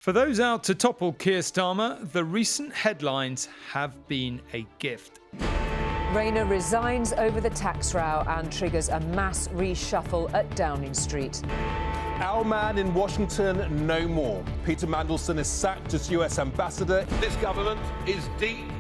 For those out to topple Keir Starmer, the recent headlines have been a gift. Rayner resigns over the tax row and triggers a mass reshuffle at Downing Street. Our man in Washington, no more. Peter Mandelson is sacked as US ambassador. This government is deep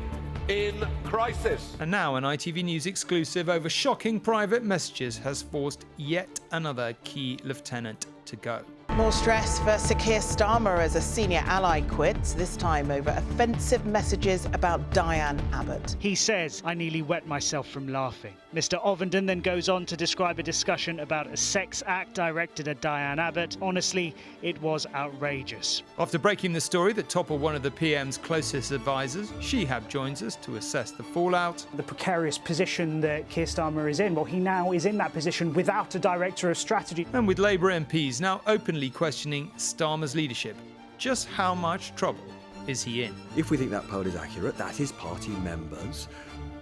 in crisis. And now an ITV News exclusive over shocking private messages has forced yet another key lieutenant to go. More stress for Sir Keir Starmer as a senior ally quits, this time over offensive messages about Diane Abbott. He says, "I nearly wet myself from laughing." Mr. Ovenden then goes on to describe a discussion about a sex act directed at Diane Abbott. Honestly, it was outrageous. After breaking the story that toppled one of the PM's closest advisors, Shehab joins us to assess the fallout. The precarious position that Keir Starmer is in, well, he now is in that position without a director of strategy. And with Labour MPs now openly questioning Starmer's leadership, just how much trouble is he in? If we think that poll is accurate, that is party members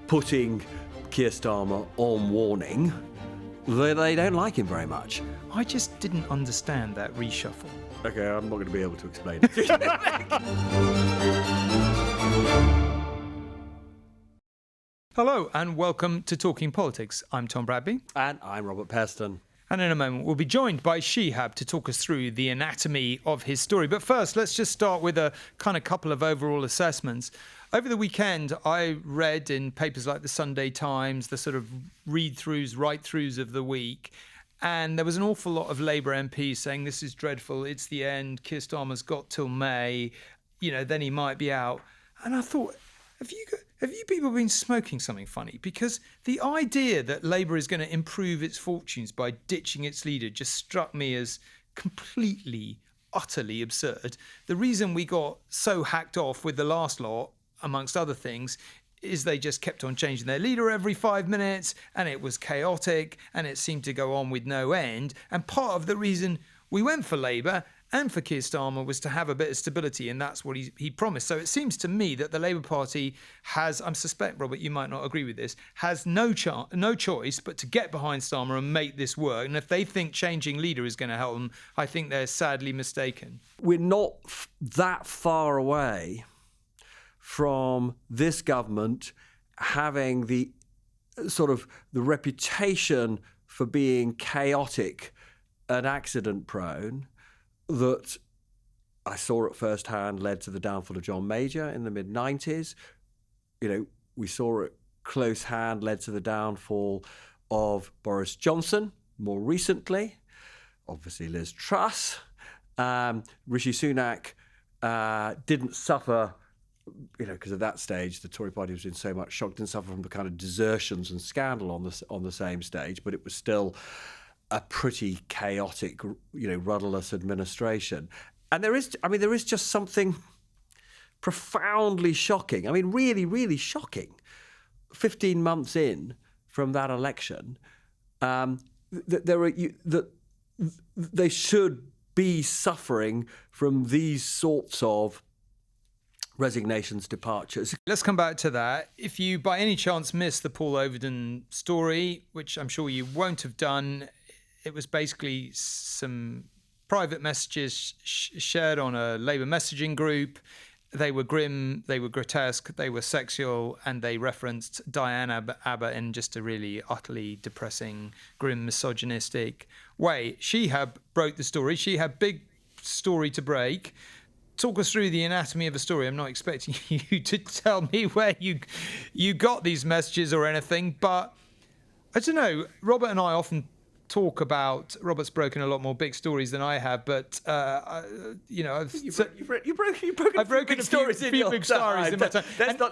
putting Keir Starmer on warning that they don't like him very much. I just didn't understand that reshuffle. OK, I'm not going to be able to explain it. Hello and welcome to Talking Politics. I'm Tom Bradby. And I'm Robert Peston. And in a moment, we'll be joined by Shehab to talk us through the anatomy of his story. But first, let's just start with a kind of couple of overall assessments. Over the weekend, I read in papers like the Sunday Times, the sort of read-throughs, write-throughs of the week. And there was an awful lot of Labour MPs saying, this is dreadful, it's the end, Keir Starmer's got till May, then he might be out. And I thought, have you people been smoking something funny? Because the idea that Labour is going to improve its fortunes by ditching its leader just struck me as completely, utterly absurd. The reason we got so hacked off with the last lot, amongst other things, is they just kept on changing their leader every 5 minutes, and it was chaotic, and it seemed to go on with no end. And part of the reason we went for Labour and for Keir Starmer was to have a bit of stability, and that's what he promised. So it seems to me that the Labour Party has, I suspect, Robert, you might not agree with this, has no choice but to get behind Starmer and make this work. And if they think changing leader is going to help them, I think they're sadly mistaken. We're not that far away from this government having the sort of the reputation for being chaotic and accident-prone that I saw at first hand led to the downfall of John Major in the mid-90s. We saw at close hand led to the downfall of Boris Johnson more recently. Obviously, Liz Truss. Rishi Sunak didn't suffer, because at that stage the Tory party was in so much shock, didn't suffer from the kind of desertions and scandal on the same stage, but it was still a pretty chaotic, rudderless administration. And there is just something profoundly shocking. I mean, really, really shocking. 15 months in from that election, that they should be suffering from these sorts of resignations, departures. Let's come back to that. If you by any chance missed the Paul Ovenden story, which I'm sure you won't have done, it was basically some private messages shared on a Labour messaging group. They were grim, they were grotesque, they were sexual, and they referenced Diane Abbott in just a really utterly depressing, grim, misogynistic way. Shehab broke the story. Shehab, big story to break. Talk us through the anatomy of a story. I'm not expecting you to tell me where you got these messages or anything, but I don't know. Robert and I often talk about, Robert's broken a lot more big stories than I have, but I've broken a few big stories in my time.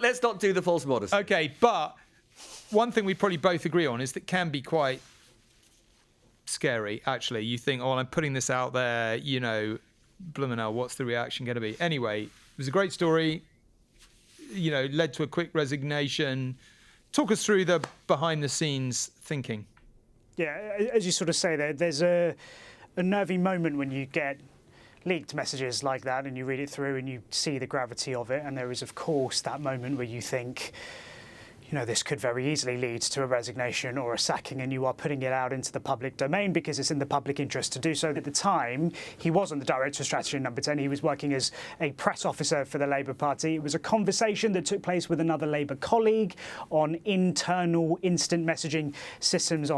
Let's not do the false modesty. Okay, but one thing we probably both agree on is that can be quite scary. Actually, you think, oh, I'm putting this out there, bloomin' hell, what's the reaction going to be? Anyway, it was a great story. Led to a quick resignation. Talk us through the behind-the-scenes thinking. Yeah, as you sort of say there's a nervy moment when you get leaked messages like that and you read it through and you see the gravity of it. And there is, of course, that moment where you think, this could very easily lead to a resignation or a sacking, and you are putting it out into the public domain because it's in the public interest to do so. At the time, he wasn't the Director of Strategy in Number 10. He was working as a press officer for the Labour Party. It was a conversation that took place with another Labour colleague on internal instant messaging systems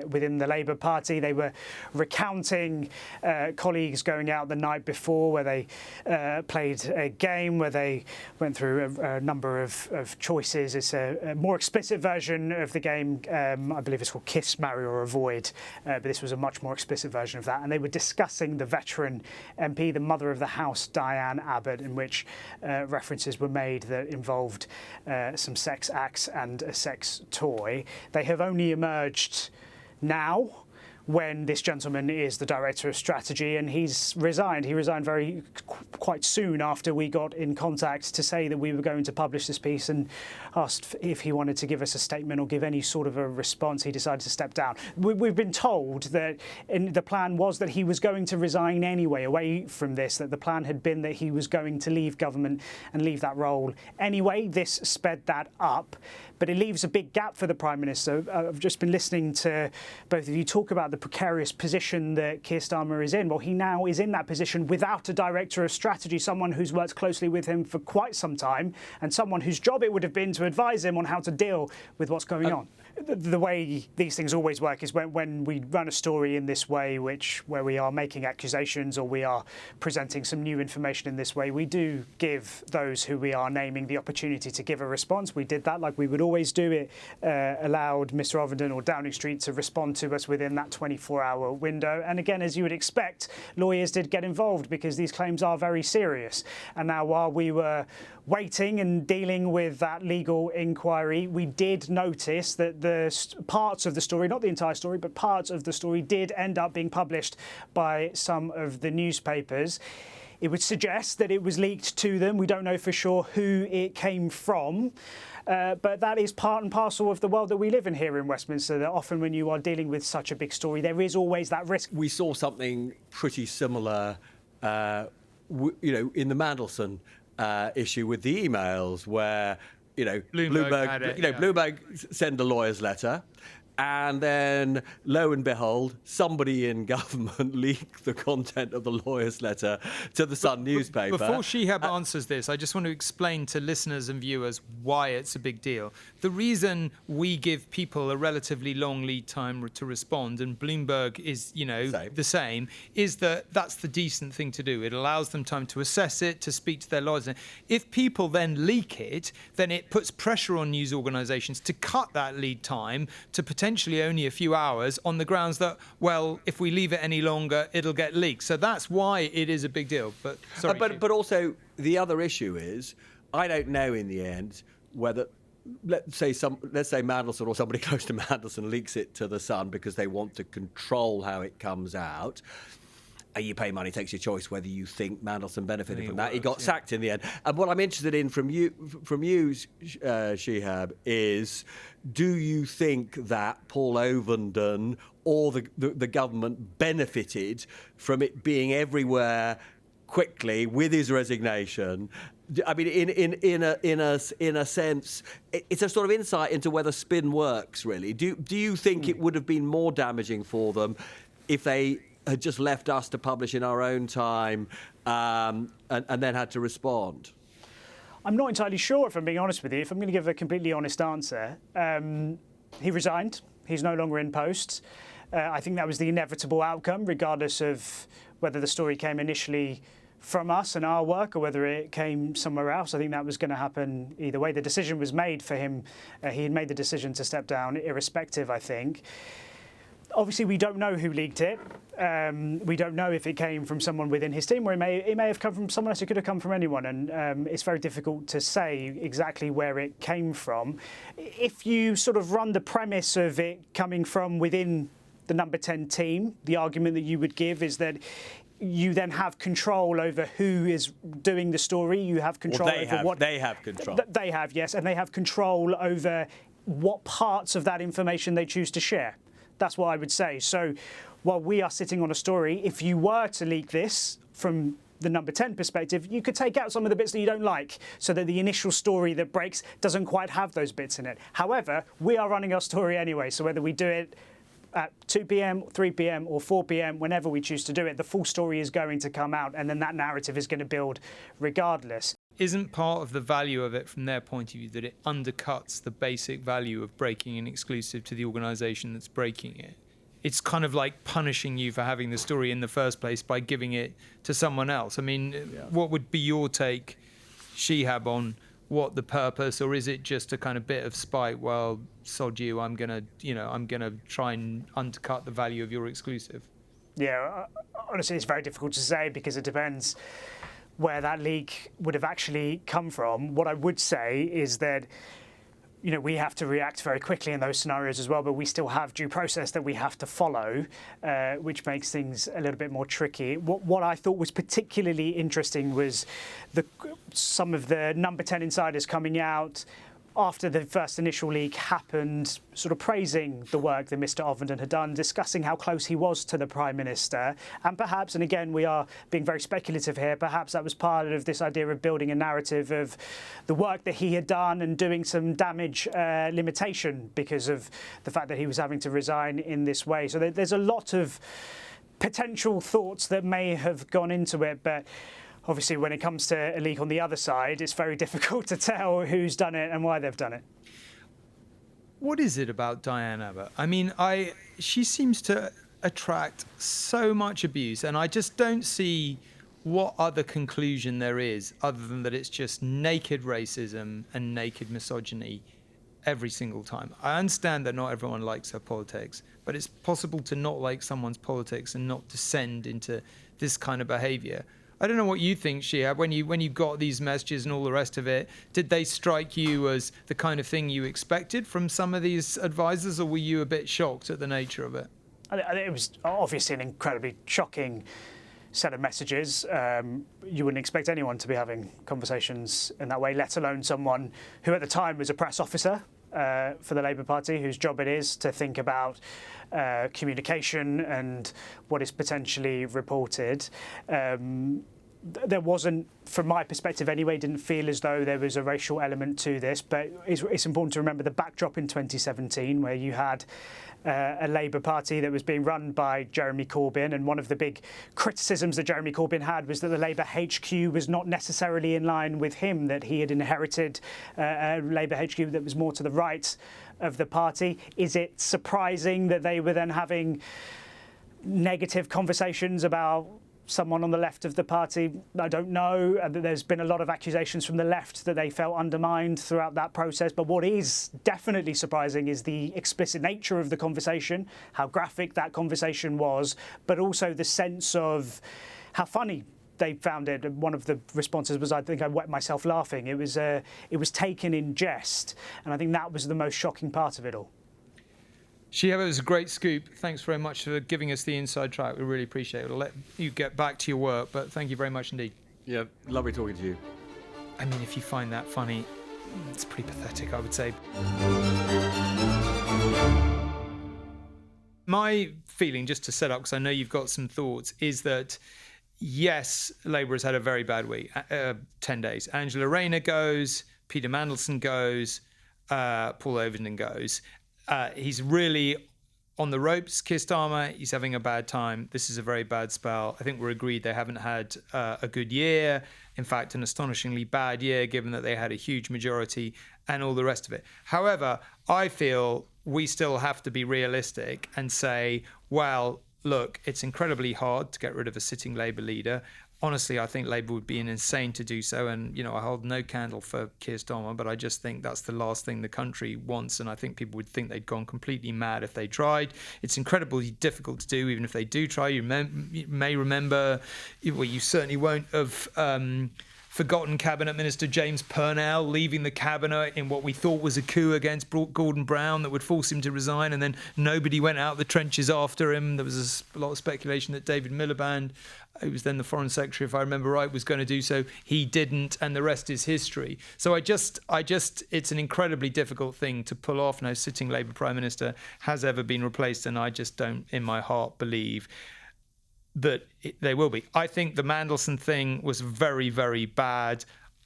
within the Labour Party. They were recounting colleagues going out the night before where they played a game where they went through a number of choices. It's a more explicit version of the game. I believe it's called Kiss, Marry or Avoid, but this was a much more explicit version of that. And they were discussing the veteran MP, the mother of the House, Diane Abbott, in which references were made that involved some sex acts and a sex toy. They have only emerged now, when this gentleman is the Director of Strategy, and he's resigned. He resigned quite soon after we got in contact to say that we were going to publish this piece, and asked if he wanted to give us a statement or give any sort of a response. He decided to step down. We've been told that the plan was that he was going to resign anyway, away from this, that the plan had been that he was going to leave government and leave that role anyway. This sped that up, but it leaves a big gap for the Prime Minister. I've just been listening to both of you talk about the precarious position that Keir Starmer is in. Well, he now is in that position without a Director of Strategy, someone who's worked closely with him for quite some time, and someone whose job it would have been to advise him on how to deal with what's going on. The way these things always work is when we run a story in this way, where we are making accusations or we are presenting some new information in this way, we do give those who we are naming the opportunity to give a response. We did that like we would always do. It allowed Mr. Ovenden or Downing Street to respond to us within that 24-hour window. And again, as you would expect, lawyers did get involved because these claims are very serious. And now, while we were waiting and dealing with that legal inquiry, we did notice that the parts of the story, not the entire story, but parts of the story did end up being published by some of the newspapers. It would suggest that it was leaked to them. We don't know for sure who it came from. But that is part and parcel of the world that we live in here in Westminster, that often when you are dealing with such a big story, there is always that risk. We saw something pretty similar, in the Mandelson issue with the emails where, Bloomberg sent a lawyer's letter. And then, lo and behold, somebody in government leaked the content of the lawyer's letter to the Sun newspaper. Before Shehab answers this, I just want to explain to listeners and viewers why it's a big deal. The reason we give people a relatively long lead time to respond, and Bloomberg is, the same, is that that's the decent thing to do. It allows them time to assess it, to speak to their lawyers. If people then leak it, then it puts pressure on news organisations to cut that lead time to potentially only a few hours, on the grounds that, well, if we leave it any longer, it'll get leaked. So that's why it is a big deal. But sorry, but also the other issue is, I don't know in the end whether, let's say Mandelson or somebody close to Mandelson leaks it to the Sun because they want to control how it comes out. You pay money, takes your choice whether you think Mandelson benefited from that. He got sacked in the end. And what I'm interested in from you, Shehab, is, do you think that Paul Ovenden or the government benefited from it being everywhere quickly with his resignation? I mean, in a sense, it's a sort of insight into whether spin works. Really, do you think it would have been more damaging for them if they had just left us to publish in our own time and then had to respond? I'm not entirely sure, if I'm being honest with you. If I'm going to give a completely honest answer, he resigned. He's no longer in post. I think that was the inevitable outcome, regardless of whether the story came initially from us and our work or whether it came somewhere else. I think that was going to happen either way. The decision was made for him. He had made the decision to step down, irrespective, I think. Obviously, we don't know who leaked it. We don't know if it came from someone within his team, or it may have come from someone else. It could have come from anyone, and it's very difficult to say exactly where it came from. If you sort of run the premise of it coming from within the Number 10 team, the argument that you would give is that you then have control over who is doing the story. You have control over what they have control. They have, yes, and they have control over what parts of that information they choose to share. That's what I would say. So while we are sitting on a story, if you were to leak this from the number 10 perspective, you could take out some of the bits that you don't like so that the initial story that breaks doesn't quite have those bits in it. However, we are running our story anyway, so whether we do it at 2 p.m, 3 p.m, or 4 p.m, whenever we choose to do it, the full story is going to come out, and then that narrative is going to build regardless. Isn't part of the value of it from their point of view that it undercuts the basic value of breaking an exclusive to the organisation that's breaking it? It's kind of like punishing you for having the story in the first place by giving it to someone else. I mean, what would be your take, Shehab, on what the purpose, or is it just a kind of bit of spite? Well, sod you, I'm gonna try and undercut the value of your exclusive. Yeah, honestly, it's very difficult to say because it depends where that leak would have actually come from. What I would say is that, you know, we have to react very quickly in those scenarios as well, but we still have due process that we have to follow, which makes things a little bit more tricky. What I thought was particularly interesting was some of the number 10 insiders coming out after the first initial leak happened, sort of praising the work that Mr. Ovenden had done, discussing how close he was to the Prime Minister. And perhaps, and again, we are being very speculative here, perhaps that was part of this idea of building a narrative of the work that he had done and doing some damage limitation because of the fact that he was having to resign in this way. So there's a lot of potential thoughts that may have gone into it, but obviously, when it comes to a leak on the other side, it's very difficult to tell who's done it and why they've done it. What is it about Diane Abbott? I mean, she seems to attract so much abuse, and I just don't see what other conclusion there is other than that it's just naked racism and naked misogyny every single time. I understand that not everyone likes her politics, but it's possible to not like someone's politics and not descend into this kind of behaviour. I don't know what you think, Shehab, when you got these messages and all the rest of it. Did they strike you as the kind of thing you expected from some of these advisors, or were you a bit shocked at the nature of it? I think it was obviously an incredibly shocking set of messages. You wouldn't expect anyone to be having conversations in that way, let alone someone who at the time was a press officer for the Labour Party, whose job it is to think about communication and what is potentially reported. There wasn't, from my perspective anyway, didn't feel as though there was a racial element to this, but it's important to remember the backdrop in 2017 where you had a Labour Party that was being run by Jeremy Corbyn, and one of the big criticisms that Jeremy Corbyn had was that the Labour HQ was not necessarily in line with him, that he had inherited a Labour HQ that was more to the right of the party. Is it surprising that they were then having negative conversations about someone on the left of the party? I don't know. There's been a lot of accusations from the left that they felt undermined throughout that process. But what is definitely surprising is the explicit nature of the conversation, how graphic that conversation was, but also the sense of how funny they found it. One of the responses was, I think I wet myself laughing. It was taken in jest. And I think that was the most shocking part of it all. Shehab, it was a great scoop. Thanks very much for giving us the inside track. We really appreciate it. We'll let you get back to your work, but thank you very much indeed. Yeah, lovely talking to you. I mean, if you find that funny, it's pretty pathetic, I would say. My feeling, just to set up, because I know you've got some thoughts, is that yes, Labour has had a very bad week, 10 days. Angela Rayner goes, Peter Mandelson goes, Paul Ovenden goes. He's really on the ropes, Keir Starmer. He's having a bad time. This is a very bad spell. I think we're agreed they haven't had a good year. In fact, an astonishingly bad year, given that they had a huge majority and all the rest of it. However, I feel we still have to be realistic and say, well, look, it's incredibly hard to get rid of a sitting Labour leader. Honestly, I think Labour would be insane to do so. And, you know, I hold no candle for Keir Starmer, but I just think that's the last thing the country wants. And I think people would think they'd gone completely mad if they tried. It's incredibly difficult to do, even if they do try. You may remember, well, you certainly won't have forgotten Cabinet Minister James Purnell leaving the Cabinet in what we thought was a coup against Gordon Brown that would force him to resign, and then nobody went out the trenches after him. There was a lot of speculation that David Miliband, who was then the Foreign Secretary, if I remember right, was going to do so. He didn't, and the rest is history. So I just, it's an incredibly difficult thing to pull off. No sitting Labour Prime Minister has ever been replaced, and I just don't, in my heart, believe that they will be. I think the Mandelson thing was very, very bad.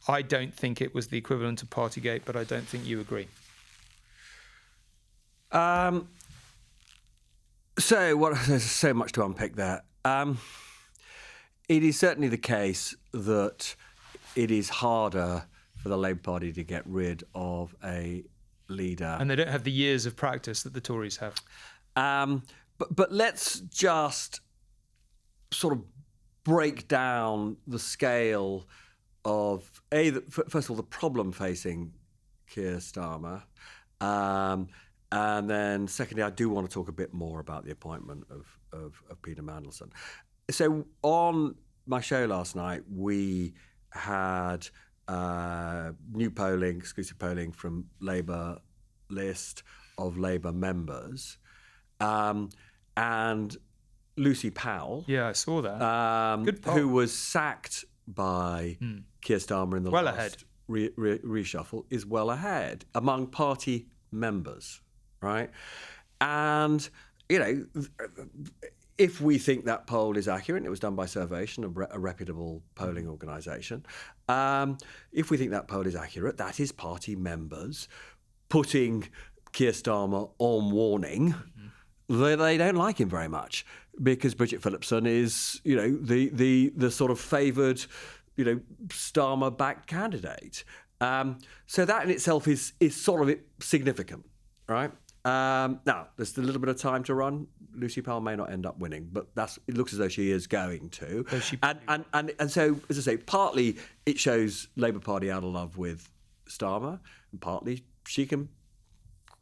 I don't think it was the equivalent of Partygate, but I don't think you agree. There's so much to unpick there. It is certainly the case that it is harder for the Labour Party to get rid of a leader. And they don't have the years of practice that the Tories have. But let's just sort of break down the scale of, first of all, the problem facing Keir Starmer. And then secondly, I do want to talk a bit more about the appointment of Peter Mandelson. So on my show last night, we had new polling, exclusive polling from Labour list of Labour members. And Lucy Powell, yeah, I saw that. Good poll. who was sacked by Keir Starmer in the last ahead. Reshuffle, is well ahead among party members, right? And, if we think that poll is accurate, it was done by Survation, a reputable polling organisation. If we think that poll is accurate, that is party members putting Keir Starmer on warning. They don't like him very much because Bridget Phillipson is, the sort of favoured, Starmer-backed candidate. So that in itself is sort of significant, right? Now, there's a little bit of time to run. Lucy Powell may not end up winning, but it looks as though she is going to. And so, as I say, partly it shows Labour Party out of love with Starmer, and partly she can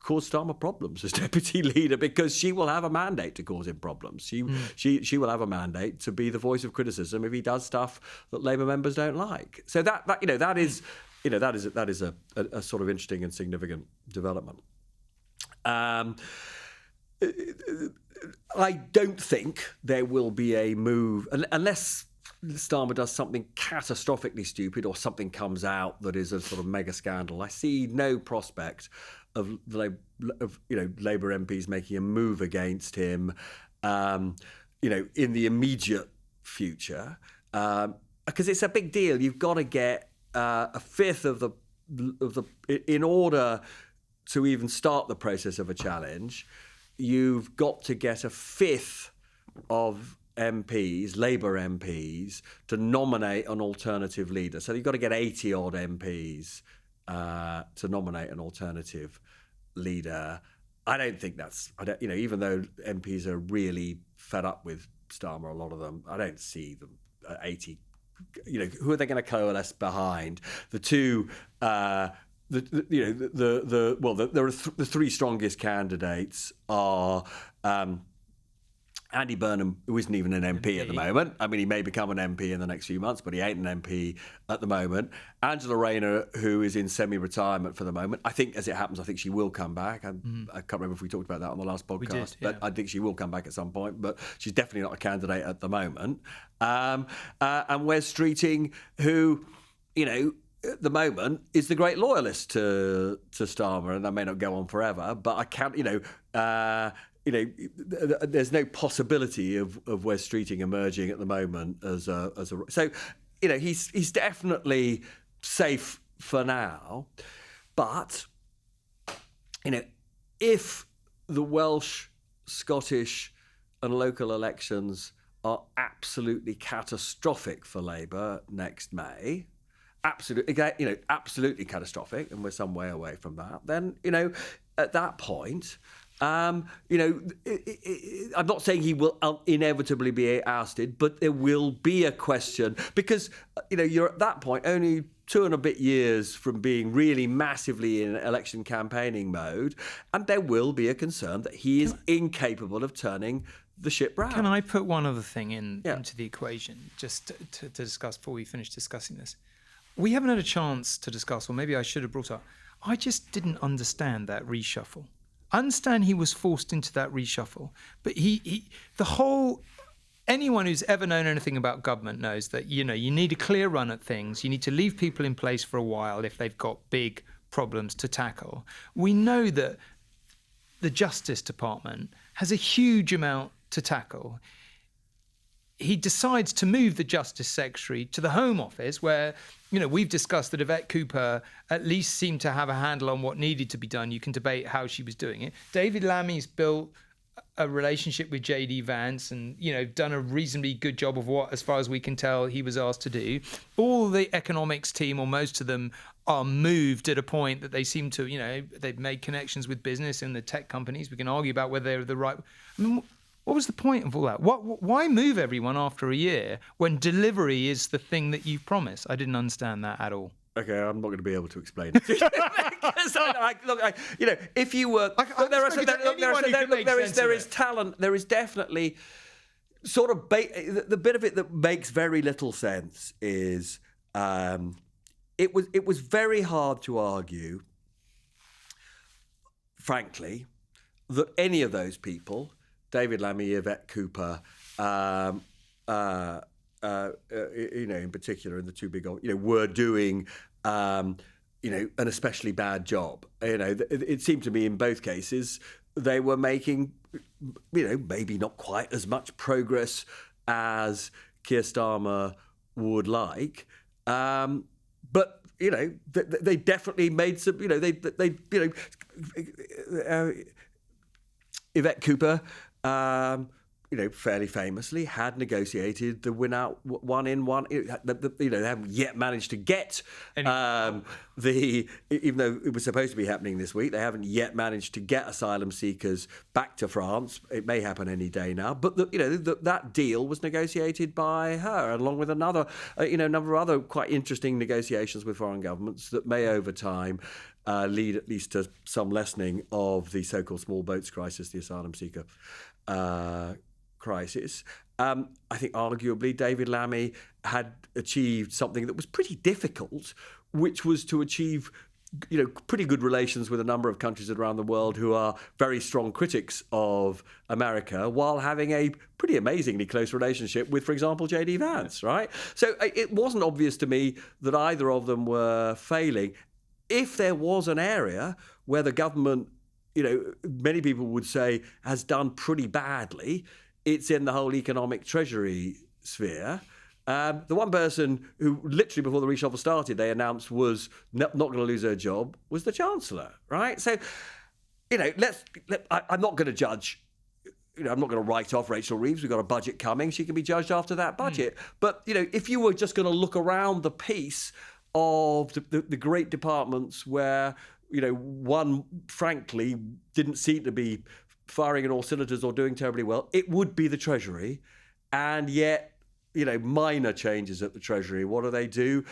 cause Starmer problems as deputy leader because she will have a mandate to cause him problems. She will have a mandate to be the voice of criticism if he does stuff that Labour members don't like. So that is a sort of interesting and significant development. I don't think there will be a move unless Starmer does something catastrophically stupid or something comes out that is a sort of mega scandal. I see no prospect of Labour MPs making a move against him, in the immediate future, because it's a big deal. You've got to get a fifth of the in order to even start the process of a challenge. You've got to get a fifth of MPs, Labour MPs, to nominate an alternative leader. So you've got to get 80-odd MPs to nominate an alternative leader. I don't think even though MPs are really fed up with Starmer, a lot of them, I don't see them 80. Who are they going to coalesce behind? The two. The three strongest candidates are Andy Burnham, who isn't even an MP at the moment. I mean, he may become an MP in the next few months, but he ain't an MP at the moment. Angela Rayner, who is in semi-retirement for the moment. I think, as it happens, I think she will come back. I can't remember if we talked about that on the last podcast, we did, yeah. But I think she will come back at some point. But she's definitely not a candidate at the moment. And Wes Streeting, who, at the moment, is the great loyalist to Starmer, and that may not go on forever. But I can't, there's no possibility of Wes Streeting emerging at the moment as a. So, he's definitely safe for now. But, if the Welsh, Scottish, and local elections are absolutely catastrophic for Labour next May, absolutely catastrophic, and we're some way away from that, then, at that point, I'm not saying he will inevitably be ousted, but there will be a question because, you're at that point only 2 and a bit years from being really massively in election campaigning mode, and there will be a concern that he is incapable of turning the ship round. Can I put one other thing into the equation just to discuss before we finish discussing this? We haven't had a chance to discuss, or maybe I should have brought up, I just didn't understand that reshuffle. I understand he was forced into that reshuffle, but anyone who's ever known anything about government knows that, you need a clear run at things. You need to leave people in place for a while if they've got big problems to tackle. We know that the Justice Department has a huge amount to tackle. he decides to move the Justice Secretary to the Home Office, where, we've discussed that Yvette Cooper at least seemed to have a handle on what needed to be done. You can debate how she was doing it. David Lammy's built a relationship with J.D. Vance and, done a reasonably good job of what, as far as we can tell, he was asked to do. All the economics team, or most of them, are moved at a point that they seem to, they've made connections with business and the tech companies. We can argue about whether they're the right... What was the point of all that? Why move everyone after a year when delivery is the thing that you've promised? I didn't understand that at all. Okay, I'm not going to be able to explain it. If you were, there is talent. There is definitely sort of the bit of it that makes very little sense is it was very hard to argue, frankly, that any of those people, David Lammy, Yvette Cooper, in particular, in the two big, were doing, an especially bad job. It seemed to me in both cases they were making, maybe not quite as much progress as Keir Starmer would like, but they definitely made some. Yvette Cooper, fairly famously, had negotiated the win-out one-in-one. They haven't yet managed to get even though it was supposed to be happening this week, they haven't yet managed to get asylum seekers back to France. It may happen any day now. But that deal was negotiated by her, along with another, number of other quite interesting negotiations with foreign governments that may, over time, lead at least to some lessening of the so-called small boats crisis, the asylum seeker crisis. I think arguably David Lammy had achieved something that was pretty difficult, which was to achieve pretty good relations with a number of countries around the world who are very strong critics of America, while having a pretty amazingly close relationship with, for example, J.D. Vance, right? So it wasn't obvious to me that either of them were failing. If there was an area where the government, many people would say, has done pretty badly, it's in the whole economic treasury sphere. The one person who literally before the reshuffle started, they announced was not going to lose her job was the Chancellor, right? So, I'm not going to judge. I'm not going to write off Rachel Reeves. We've got a budget coming. She can be judged after that budget. But, if you were just going to look around the piece of the great departments where, one, frankly, didn't seem to be firing in all cylinders or doing terribly well, it would be the Treasury. And yet, minor changes at the Treasury. What do? They take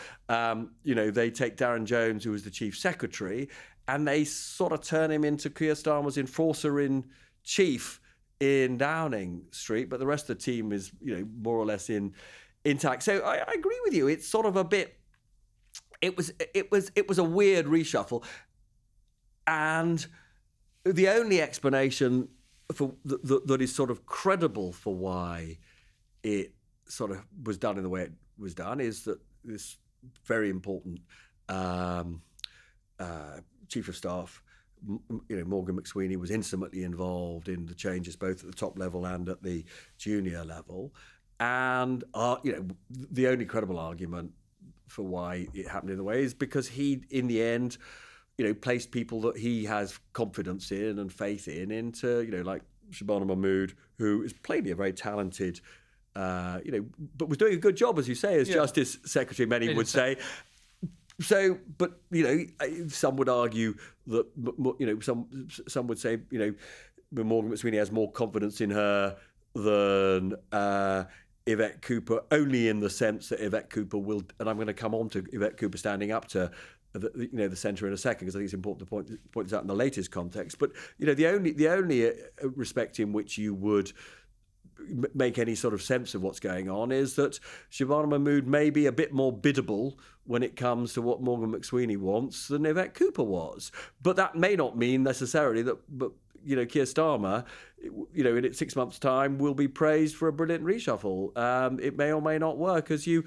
Darren Jones, who was the Chief Secretary, and they sort of turn him into Keir Starmer's enforcer-in-chief in Downing Street, but the rest of the team is, more or less intact. So I agree with you. It's sort of a bit... It was a weird reshuffle, and the only explanation for that is sort of credible for why it sort of was done in the way it was done is that this very important chief of staff, Morgan McSweeney, was intimately involved in the changes both at the top level and at the junior level, and the only credible argument for why it happened in the way is because he, in the end, placed people that he has confidence in and faith in into, like Shabana Mahmood, who is plainly a very talented, but was doing a good job, as you say, as Justice Secretary, many would say. So, but, some would argue that, some would say, Morgan McSweeney has more confidence in her than Yvette Cooper, only in the sense that Yvette Cooper will, and I'm going to come on to Yvette Cooper standing up to the centre in a second, because I think it's important to point this out in the latest context. But the only respect in which you would make any sort of sense of what's going on is that Shabana Mahmood may be a bit more biddable when it comes to what Morgan McSweeney wants than Yvette Cooper was. But that may not mean necessarily that. But Keir Starmer, in 6 months' time, will be praised for a brilliant reshuffle. It may or may not work, as you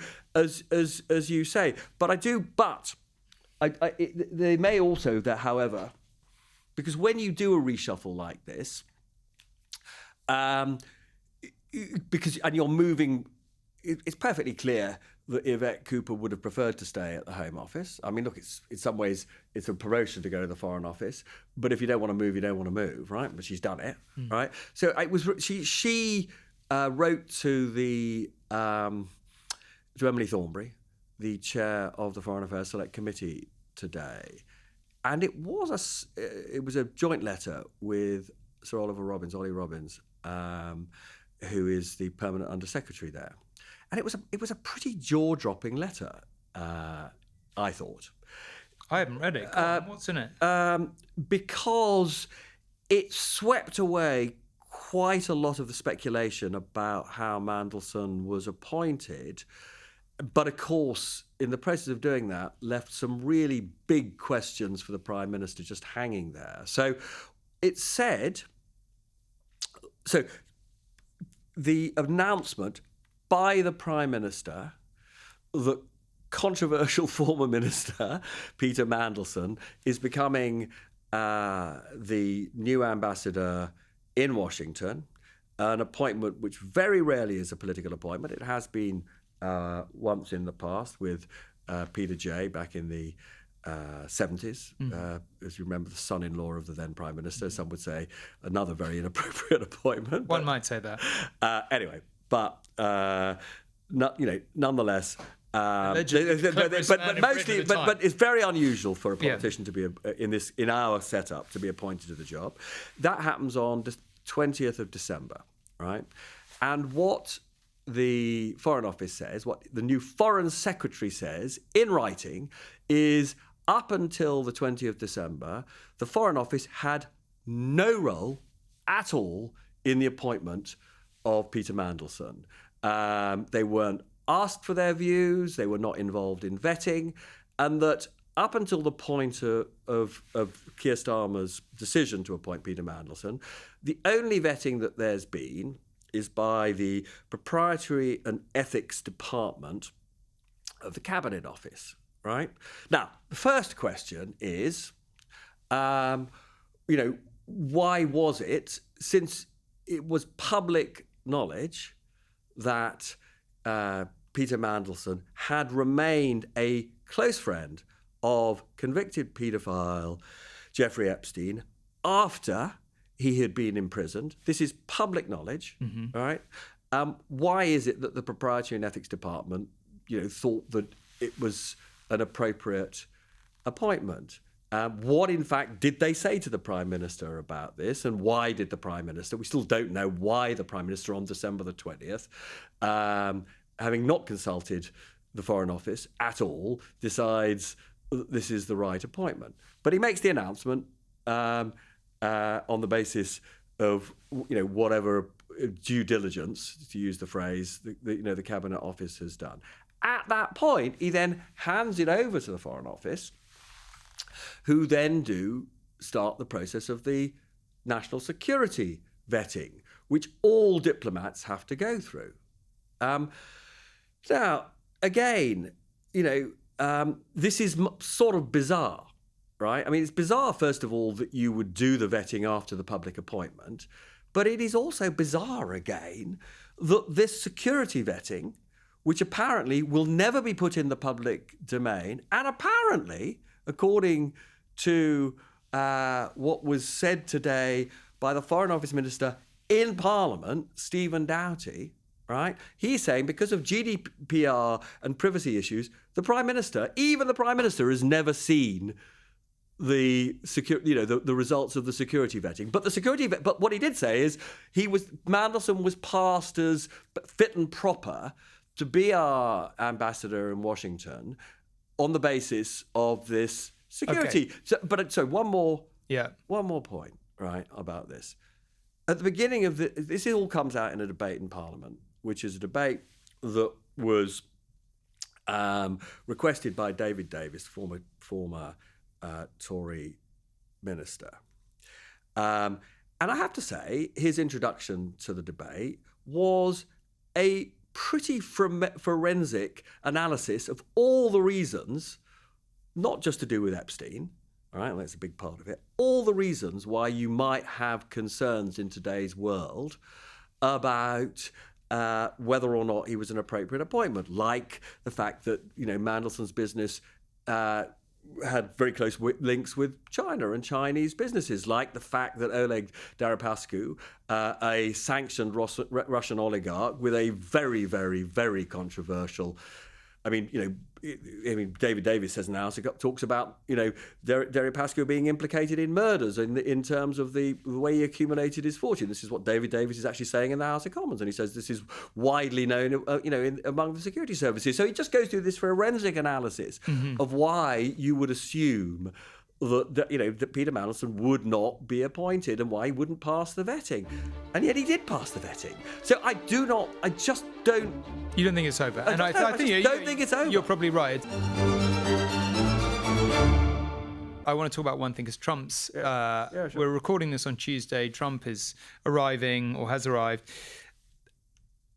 say. But they may also, however, because when you do a reshuffle like this, and you're moving. It's perfectly clear that Yvette Cooper would have preferred to stay at the Home Office. I mean, look, in some ways, it's a promotion to go to the Foreign Office. But if you don't want to move, you don't want to move, right? But she's done it, right? So it was. She wrote to Emily Thornberry, the chair of the Foreign Affairs Select Committee today, and it was a joint letter with Sir Ollie Robbins, who is the permanent Undersecretary there. And it was a pretty jaw-dropping letter, I thought. I haven't read it. What's in it? Because it swept away quite a lot of the speculation about how Mandelson was appointed, but of course, in the process of doing that, left some really big questions for the Prime Minister just hanging there. So it said, the announcement by the Prime Minister that controversial former minister Peter Mandelson is becoming the new ambassador in Washington, an appointment which very rarely is a political appointment. It has been once in the past with Peter Jay back in the 70s, as you remember, the son-in-law of the then Prime Minister. Some would say another very inappropriate appointment. One might say that. Anyway, but nonetheless, but it's very unusual for a politician to be in our setup to be appointed to the job. That happens on the 20th of December, right? And what the Foreign Office says, what the new Foreign Secretary says in writing, is up until the 20th of December, the Foreign Office had no role at all in the appointment of Peter Mandelson. They weren't asked for their views, they were not involved in vetting, and that up until the point of Keir Starmer's decision to appoint Peter Mandelson, the only vetting that there's been is by the Proprietary and Ethics Department of the Cabinet Office, right? Now, the first question is, why was it, since it was public knowledge that Peter Mandelson had remained a close friend of convicted paedophile Jeffrey Epstein after he had been imprisoned? This is public knowledge, all right? Why is it that the Proprietary and Ethics Department, thought that it was an appropriate appointment? What, in fact, did they say to the Prime Minister about this? And why did the Prime Minister? We still don't know why the Prime Minister on December the 20th, having not consulted the Foreign Office at all, decides that this is the right appointment. But he makes the announcement on the basis of whatever due diligence, to use the phrase, the Cabinet Office has done. At that point, he then hands it over to the Foreign Office, who then do start the process of the national security vetting, which all diplomats have to go through. Now, again, this is sort of bizarre, right? I mean, it's bizarre, first of all, that you would do the vetting after the public appointment, but it is also bizarre, again, that this security vetting, which apparently will never be put in the public domain, and apparently, according to what was said today by the Foreign Office Minister in Parliament, Stephen Doughty, right? He's saying because of GDPR and privacy issues, the Prime Minister, even the Prime Minister, has never seen the results of the security vetting. But what he did say is Mandelson was passed as fit and proper to be our ambassador in Washington on the basis of this security. Okay. So one more point, right, about this. At the beginning of this all comes out in a debate in Parliament, which is a debate that was requested by David Davis, former Tory minister. And I have to say, his introduction to the debate was a pretty forensic analysis of all the reasons, not just to do with Epstein, all right, that's a big part of it, all the reasons why you might have concerns in today's world about whether or not he was an appropriate appointment, like the fact that Mandelson's business had very close links with China and Chinese businesses, like the fact that Oleg Deripaska, a sanctioned Russian oligarch with a very, very, very controversial. David Davis says now, talks about Deripaska being implicated in murders in terms of the way he accumulated his fortune. This is what David Davis is actually saying in the House of Commons, and he says this is widely known, among the security services. So he just goes through this forensic analysis of why you would assume that Peter Mandelson would not be appointed and why he wouldn't pass the vetting, and yet he did pass the vetting. So I just don't. You don't think it's over, I don't think it's over. You're probably right. I want to talk about one thing because Trump's. Sure. We're recording this on Tuesday. Trump is arriving or has arrived.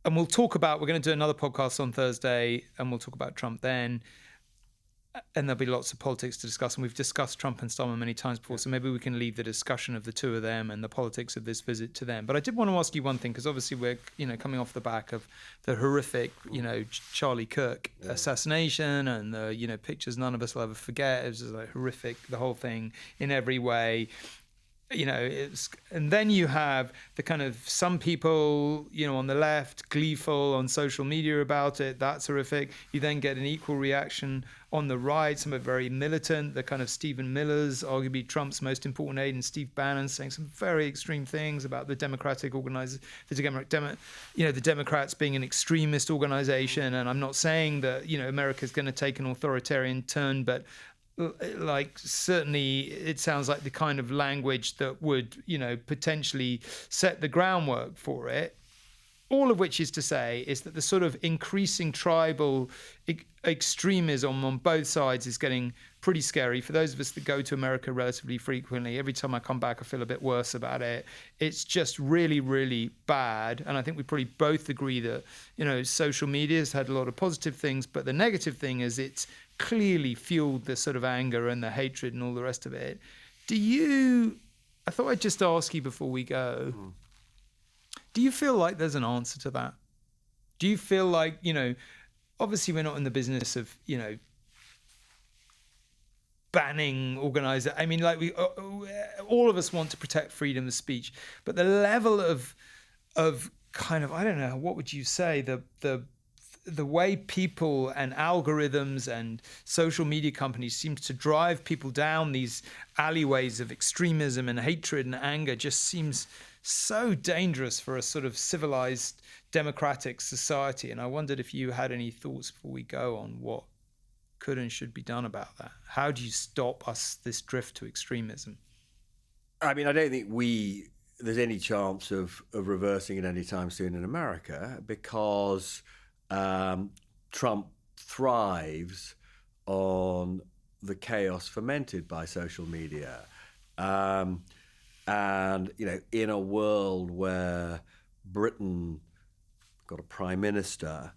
And we're going to do another podcast on Thursday, and we'll talk about Trump then. And there'll be lots of politics to discuss, and we've discussed Trump and Starmer many times before, so maybe we can leave the discussion of the two of them and the politics of this visit to them. But I did want to ask you one thing, because obviously we're coming off the back of the horrific Charlie Kirk assassination and the pictures none of us will ever forget. It was just horrific, the whole thing in every way. And then you have the kind of some people, on the left, gleeful on social media about it. That's horrific. You then get an equal reaction on the right. Some are very militant. The kind of Stephen Miller's, arguably Trump's most important aide, and Steve Bannon saying some very extreme things about the Democratic organizers, the Democrats being an extremist organization. And I'm not saying that America's going to take an authoritarian turn, but certainly it sounds like the kind of language that would, potentially set the groundwork for it. All of which is to say is that the sort of increasing tribal extremism on both sides is getting pretty scary. For those of us that go to America relatively frequently, every time I come back, I feel a bit worse about it. It's just really, really bad. And I think we probably both agree that, social media has had a lot of positive things, but the negative thing is it's clearly fueled the sort of anger and the hatred and all the rest of it. I thought I'd just ask you before we go, do you feel like there's an answer to that? Do you feel like, obviously we're not in the business of, banning organizer. I mean, all of us want to protect freedom of speech, but the level of kind of, I don't know, what would you say, the way people and algorithms and social media companies seem to drive people down these alleyways of extremism and hatred and anger just seems so dangerous for a sort of civilized democratic society. And I wondered if you had any thoughts before we go on what could and should be done about that. How do you stop this drift to extremism? I mean, I don't think there's any chance of reversing it anytime soon in America, because Trump thrives on the chaos fomented by social media. And, in a world where Britain got a prime minister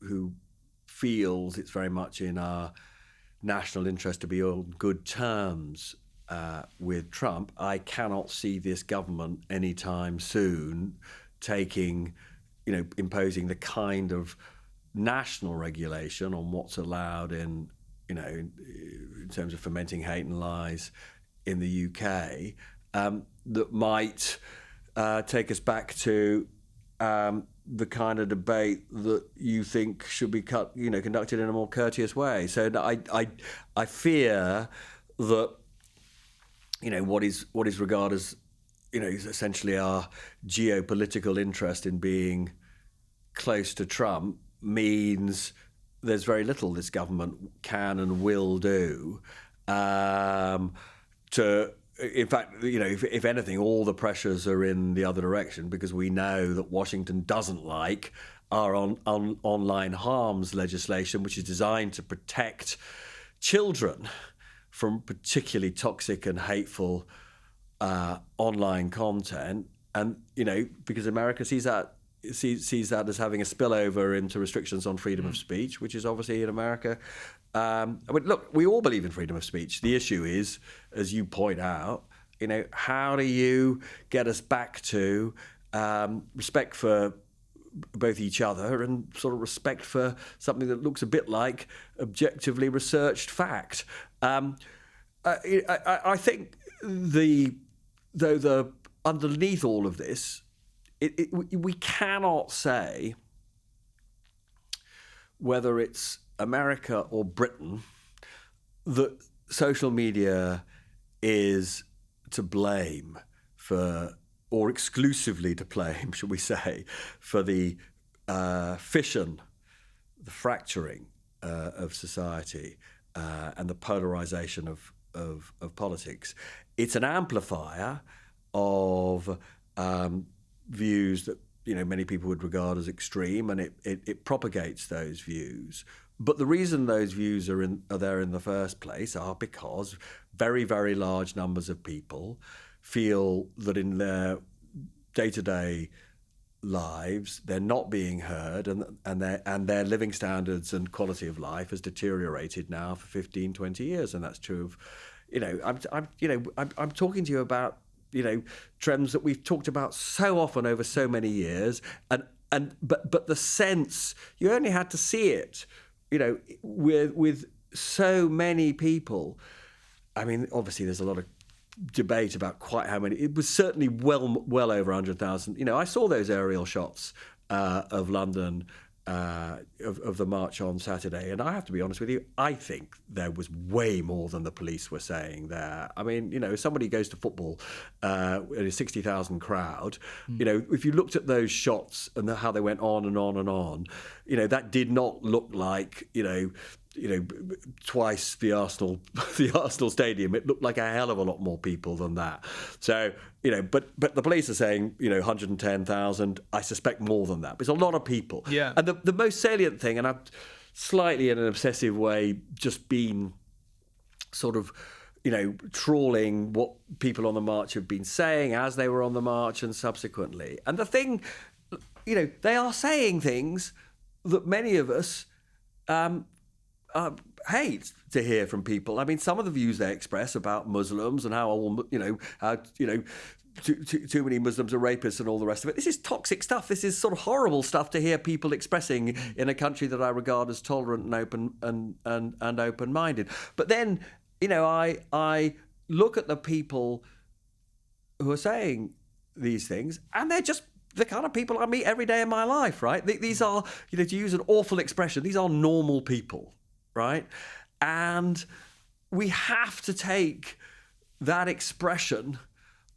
who feels it's very much in our national interest to be on good terms with Trump, I cannot see this government anytime soon imposing the kind of national regulation on what's allowed in terms of fomenting hate and lies in the UK that might take us back to the kind of debate that you think should be conducted in a more courteous way. So I fear that what is regarded as is essentially our geopolitical interest in being close to Trump means there's very little this government can and will do in fact, if anything, all the pressures are in the other direction, because we know that Washington doesn't like our online harms legislation, which is designed to protect children from particularly toxic and hateful online content. And, because America sees that as having a spillover into restrictions on freedom of speech, which is obviously in America. Look, we all believe in freedom of speech. The issue is, as you point out, how do you get us back to respect for both each other and sort of respect for something that looks a bit like objectively researched fact. I think though underneath all of this, we cannot say whether it's America or Britain that social media is to blame for, or exclusively to blame, should we say, for the fission, the fracturing of society and the polarisation of politics. It's an amplifier of views that many people would regard as extreme, and it propagates those views. But the reason those views are there in the first place are because very, very large numbers of people feel that in their day-to-day lives they're not being heard, and their living standards and quality of life has deteriorated now for 15, 20 years, and that's true of, I'm talking to you about trends that we've talked about so often over so many years, but the sense, you only had to see it, with so many people. I mean, obviously there's a lot of debate about quite how many. It was certainly well over 100,000. I saw those aerial shots of London of the march on Saturday, and I have to be honest with you, I think there was way more than the police were saying there. I mean, if somebody goes to football in a 60,000 crowd, if you looked at those shots and how they went on and on and on, that did not look like twice the Arsenal stadium. It looked like a hell of a lot more people than that. So, but the police are saying, 110,000. I suspect more than that. But it's a lot of people. Yeah. And the most salient thing, and I've slightly in an obsessive way just been sort of, trawling what people on the march have been saying as they were on the march and subsequently. And the thing, they are saying things that many of us hate to hear from people. I mean, some of the views they express about Muslims and how too many Muslims are rapists and all the rest of it. This is toxic stuff. This is sort of horrible stuff to hear people expressing in a country that I regard as tolerant and open and open-minded. But then, I look at the people who are saying these things, and they're just the kind of people I meet every day in my life, right? These are, to use an awful expression, these are normal people, right? And we have to take that expression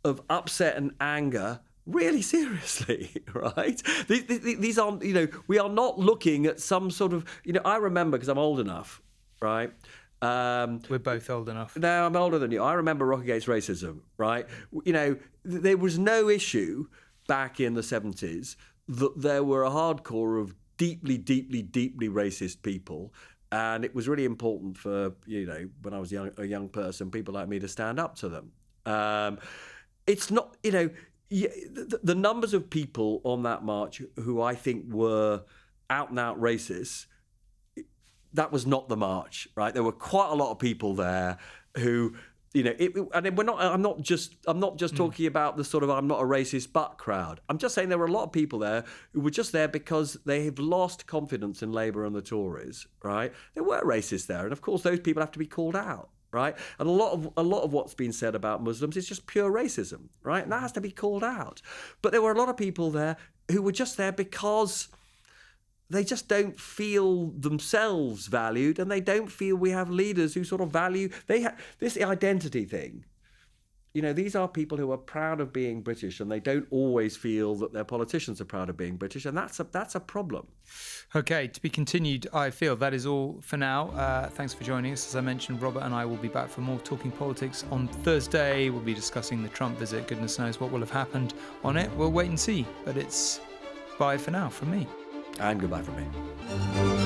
of upset and anger really seriously, right? These aren't, we are not looking at some sort of, I remember, because I'm old enough, right? We're both old enough. No, I'm older than you. I remember Rock Against Racism, right? There was no issue back in the 70s that there were a hardcore of deeply, deeply, deeply racist people. And it was really important for, when I was a young person, people like me to stand up to them. It's not, the numbers of people on that march who I think were out and out racists, that was not the march, right? There were quite a lot of people there who, and we're not. I'm not just talking about the sort of I'm not a racist but crowd. I'm just saying there were a lot of people there who were just there because they have lost confidence in Labour and the Tories, right? There were racists there, and of course those people have to be called out, right? And a lot of what's been said about Muslims is just pure racism, right? And that has to be called out. But there were a lot of people there who were just there because they just don't feel themselves valued, and they don't feel we have leaders who sort of value. This identity thing. These are people who are proud of being British, and they don't always feel that their politicians are proud of being British, and that's a problem. Okay, to be continued. I feel that is all for now. Thanks for joining us. As I mentioned, Robert and I will be back for more Talking Politics on Thursday. We'll be discussing the Trump visit. Goodness knows what will have happened on it. We'll wait and see. But it's bye for now from me. And goodbye from me.